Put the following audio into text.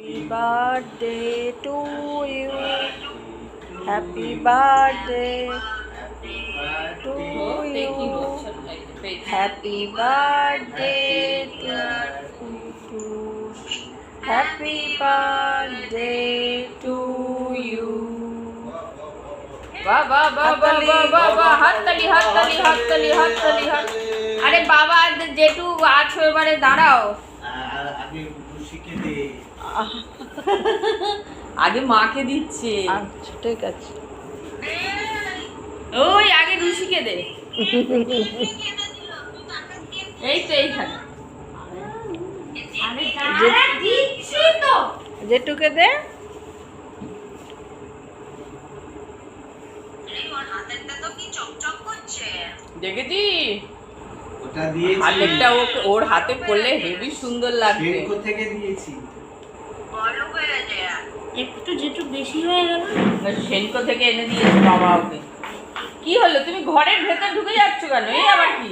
Happy birthday to you. Happy birthday to you. Happy birthday to you. Happy birthday to you. वाह वाह वाह वाह वाह वाह वाह হাততালি হাততালি হাততালি হাততালি হাত আরে বাবা জেঠু আছো এবারে দাঁড়াও আগে খুশিকে দে আগে মাকে দিচ্ছে আচ্ছা ঠিক আছে ওই আগে রুশিকে দে এই তো এইখানে আরে দিচ্ছি তো জেঠুকে দে দেখেছি ওটা দিয়েছি হাতেরটা ওর হাতে পড়লে হেভি সুন্দর লাগবে বেঙ্গো থেকে দিয়েছি একটু যেটু বেশি হয়ে গেল সেনকো থেকে এনে দিয়েছে বাবা ওকে কি হলো তুমি ঘরের ভেতর ঢুকে যাচ্ছ কেন এই আবার কি